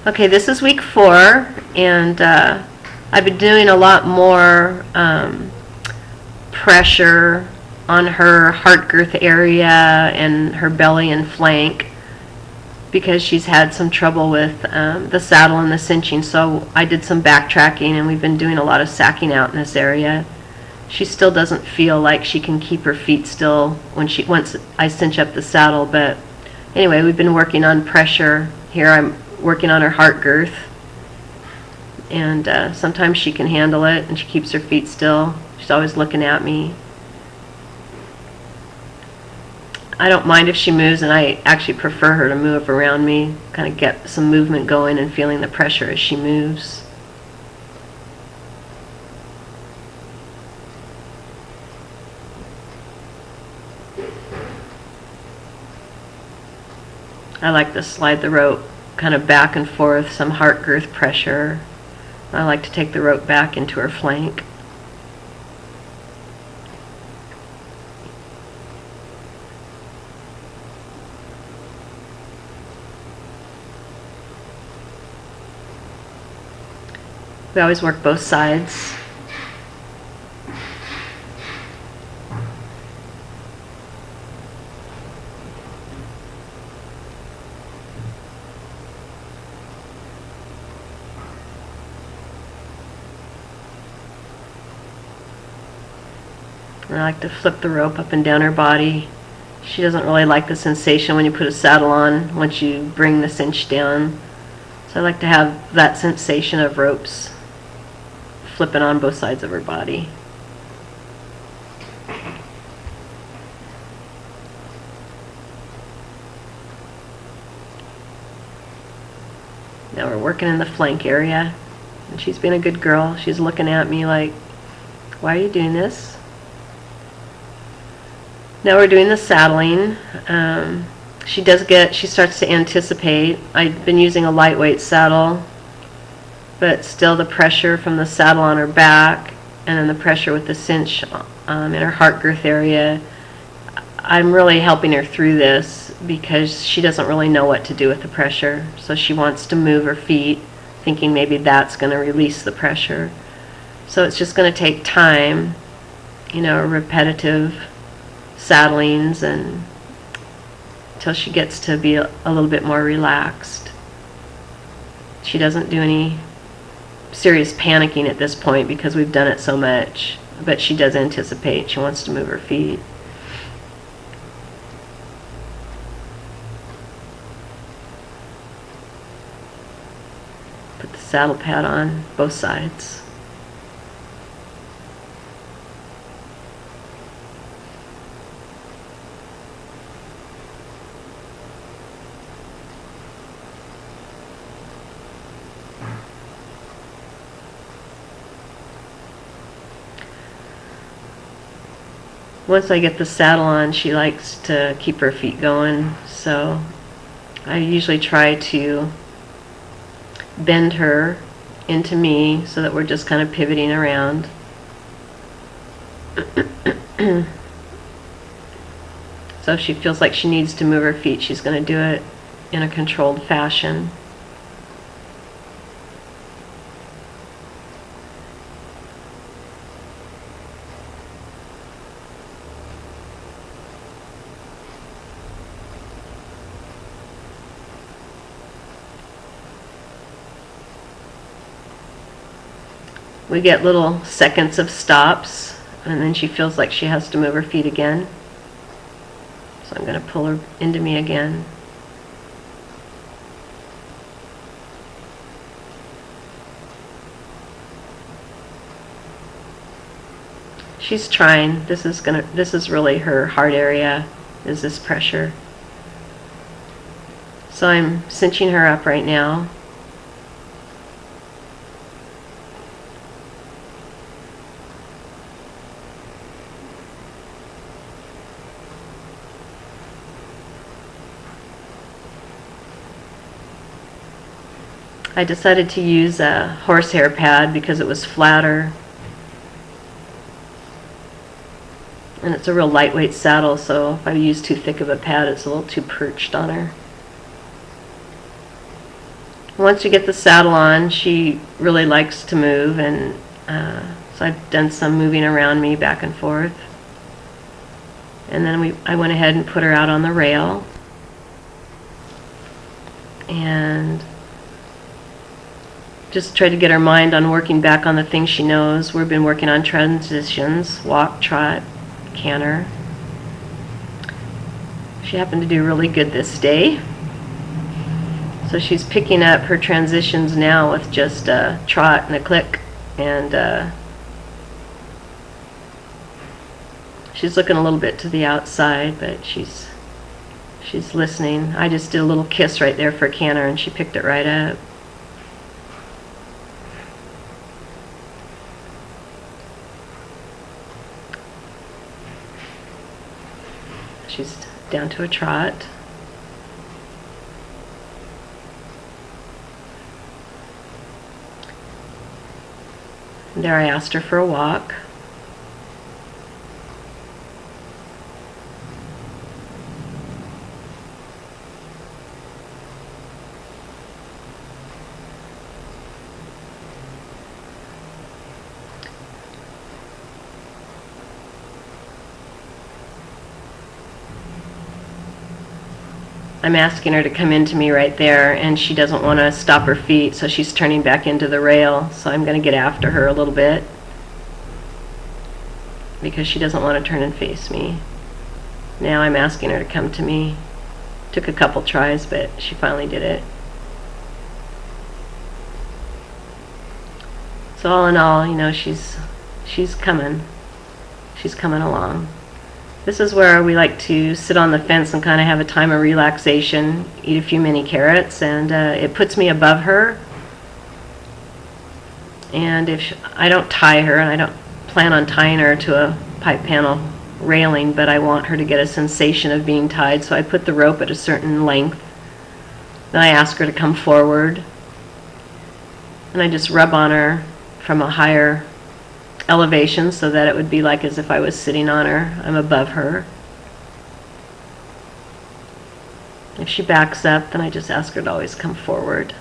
Okay, this is week 4, and I've been doing a lot more pressure on her heart girth area and her belly and flank because she's had some trouble with the saddle and the cinching. So I did some backtracking, and we've been doing a lot of sacking out in this area. She still doesn't feel like she can keep her feet still once I cinch up the saddle, but anyway, we've been working on pressure. Here I'm working on her heart girth, and sometimes she can handle it and she keeps her feet still. She's always looking at me. I don't mind if she moves, and I actually prefer her to move around me, kind of get some movement going and feeling the pressure as she moves. I like to slide the rope kind of back and forth, some heart girth pressure. I like to take the rope back into her flank. We always work both sides. And I like to flip the rope up and down her body. She doesn't really like the sensation when you put a saddle on once you bring the cinch down. So I like to have that sensation of ropes flipping on both sides of her body. Now we're working in the flank area, and she's been a good girl. She's looking at me like, why are you doing this? Now we're doing the saddling. She starts to anticipate. I've been using a lightweight saddle, but still the pressure from the saddle on her back and then the pressure with the cinch in her heart girth area. I'm really helping her through this because she doesn't really know what to do with the pressure. So she wants to move her feet, thinking maybe that's going to release the pressure. So it's just going to take time, repetitive saddlings and until she gets to be a little bit more relaxed. She doesn't do any serious panicking at this point because we've done it so much, but she does anticipate. She wants to move her feet. Put the saddle pad on both sides. Once I get the saddle on, she likes to keep her feet going, so I usually try to bend her into me so that we're just kind of pivoting around. So if she feels like she needs to move her feet, she's going to do it in a controlled fashion. We get little seconds of stops, and then she feels like she has to move her feet again. So I'm going to pull her into me again. She's trying. This is really her heart area, is this pressure. So I'm cinching her up right now. I decided to use a horsehair pad because it was flatter. And it's a real lightweight saddle, so if I use too thick of a pad, it's a little too perched on her. once you get the saddle on, she really likes to move, and so I've done some moving around me back and forth. And then I went ahead and put her out on the rail, and just tried to get her mind on working back on the things she knows. We've been working on transitions, walk, trot, canter. She happened to do really good this day. So she's picking up her transitions now with just a trot and a click, and she's looking a little bit to the outside, but she's listening. I just did a little kiss right there for a canter, and she picked it right up. She's down to a trot. And there I asked her for a walk. I'm asking her to come into me right there, and she doesn't want to stop her feet, so she's turning back into the rail. So I'm going to get after her a little bit because she doesn't want to turn and face me. Now I'm asking her to come to me. Took a couple tries, but she finally did it. So all in all, you know, she's coming. She's coming along. This is where we like to sit on the fence and kind of have a time of relaxation, eat a few mini carrots, and it puts me above her. And if I don't tie her, and I don't plan on tying her to a pipe panel railing, but I want her to get a sensation of being tied, so I put the rope at a certain length. Then I ask her to come forward, and I just rub on her from a higher elevation so that it would be like as if I was sitting on her. I'm above her. If she backs up, then I just ask her to always come forward.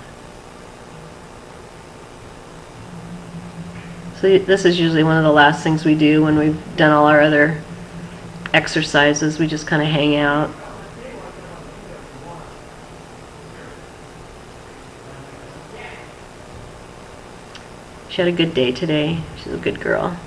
So this is usually one of the last things we do when we've done all our other exercises. We just kind of hang out. She had a good day today. She's a good girl.